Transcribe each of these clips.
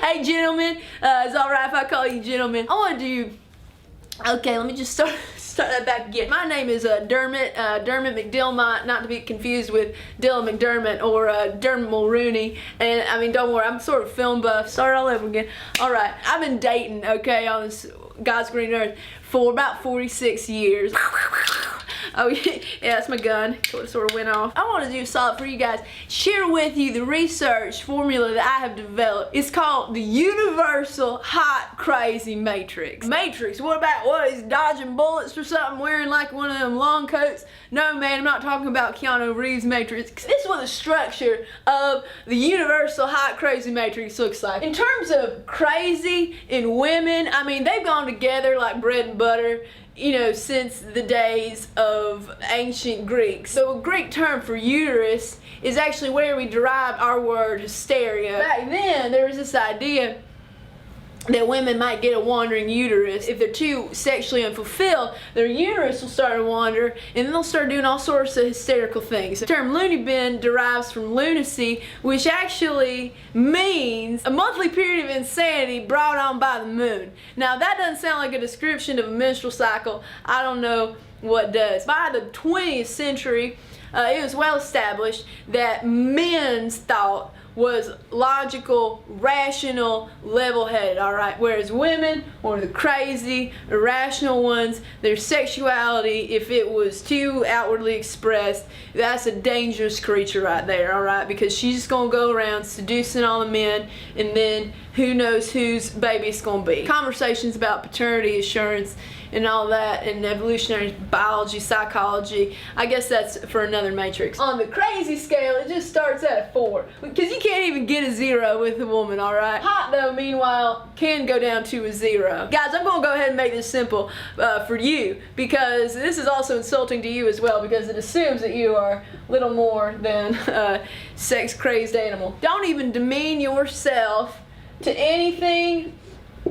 Hey gentlemen, it's alright if I call you gentlemen. I want to do, okay, let me just start that back again. My name is Dermot McDilmont, not to be confused with Dylan McDermott or Dermot Mulrooney. And I mean, don't worry, I'm sort of film buff. Start all over again. Alright, I've been dating, okay, on this God's green earth for about 46 years. Oh yeah, that's my gun. It sort of went off. I want to do something for you guys. Share with you the research formula that I have developed. It's called the Universal Hot Crazy Matrix. Matrix, what about what? He's dodging bullets or something, wearing like one of them long coats? No man, I'm not talking about Keanu Reeves Matrix. This is what the structure of the Universal Hot Crazy Matrix looks like. In terms of crazy in women, I mean, they've gone together like bread and butter, you know, since the days of ancient Greeks. So a Greek term for uterus is actually where we derived our word hysteria. Back then, there was this idea that women might get a wandering uterus. If they're too sexually unfulfilled, their uterus will start to wander, and then they'll start doing all sorts of hysterical things. The term loony bin derives from lunacy, which actually means a monthly period of insanity brought on by the moon. Now that doesn't sound like a description of a menstrual cycle. I don't know what does. By the 20th century, it was well established that men's thought was logical, rational, level-headed, alright? Whereas women were the crazy, irrational ones. Their sexuality, if it was too outwardly expressed, that's a dangerous creature right there, alright? Because she's just gonna go around seducing all the men, and then who knows whose baby it's gonna be. Conversations about paternity assurance and all that, and evolutionary biology, psychology, I guess that's for another matrix. On the crazy scale, it just starts at a 4, because you can't even get a 0 with a woman, alright? Hot though, meanwhile, can go down to a 0. Guys, I'm gonna go ahead and make this simple for you, because this is also insulting to you as well, because it assumes that you are little more than a sex-crazed animal. Don't even demean yourself to anything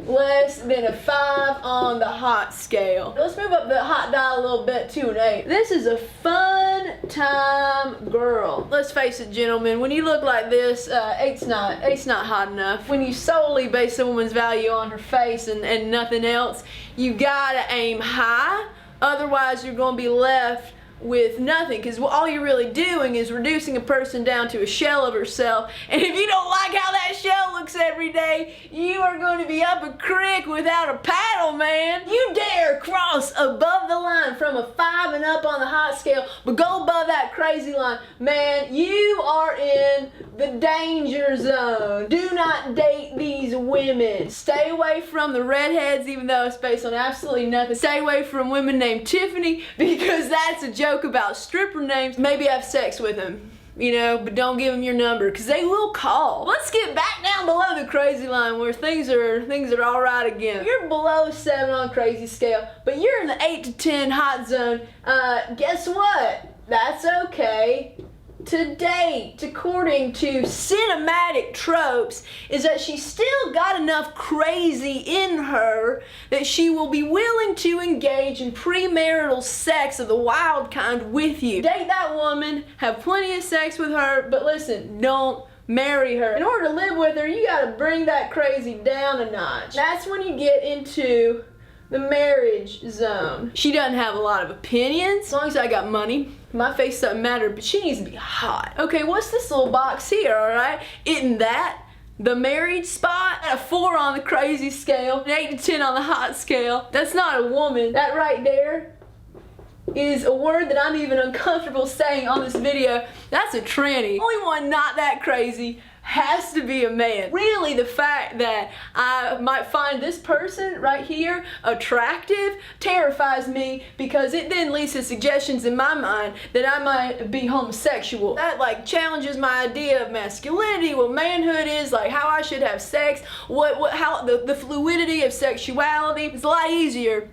less than a 5 on the hot scale. Let's move up the hot dial a little bit to an 8. This is a fun time girl. Let's face it, gentlemen, when you look like this, 8's not hot enough. When you solely base a woman's value on her face and nothing else, you gotta aim high, otherwise you're gonna be left with nothing, because all you're really doing is reducing a person down to a shell of herself, and if you don't like how that shell looks every day, you are going to be up a creek without a paddle, man. You dare cross above the line from a 5 and up on the hot scale, but go above that crazy line, man, you are in the danger zone. Do not date these women. Stay away from the redheads, even though it's based on absolutely nothing. Stay away from women named Tiffany, because that's a joke about stripper names. Maybe have sex with them, you know, but don't give them your number, because they will call. Let's get back down below the crazy line where things are all right again. You're below 7 on crazy scale, but you're in the 8 to 10 hot zone. Guess what? That's okay. To date, according to cinematic tropes, is that she's still got enough crazy in her that she will be willing to engage in premarital sex of the wild kind with you. Date that woman, have plenty of sex with her, but listen, don't marry her. In order to live with her, you gotta bring that crazy down a notch. That's when you get into the marriage zone. She doesn't have a lot of opinions. As long as I got money, my face doesn't matter, but she needs to be hot. Okay, what's this little box here, alright? Isn't that the married spot? A 4 on the crazy scale, an 8 to 10 on the hot scale. That's not a woman. That right there is a word that I'm even uncomfortable saying on this video. That's a tranny. Only one not that crazy has to be a man. Really, the fact that I might find this person right here attractive terrifies me, because it then leads to suggestions in my mind that I might be homosexual. That like challenges my idea of masculinity, what manhood is, like how I should have sex, how the fluidity of sexuality. It's a lot easier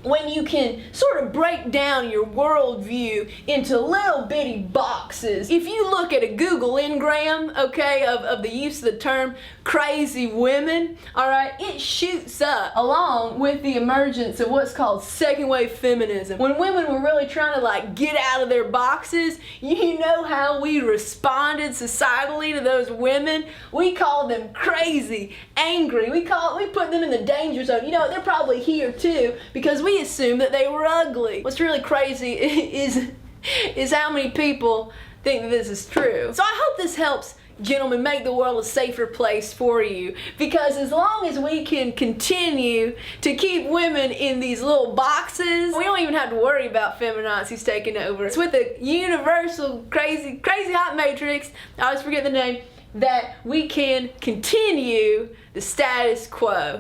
when you can sort of break down your worldview into little bitty boxes. If you look at a Google Ngram, okay, of the use of the term crazy women, all right, it shoots up along with the emergence of what's called second wave feminism. When women were really trying to like get out of their boxes, you know how we responded societally to those women? We called them crazy, angry. We put them in the danger zone. You know, they're probably here too because we assumed that they were ugly. What's really crazy is how many people think that this is true. So I hope this helps, gentlemen, make the world a safer place for you, because as long as we can continue to keep women in these little boxes, we don't even have to worry about feminazis taking over. It's with the universal crazy hot matrix, I always forget the name, that we can continue the status quo.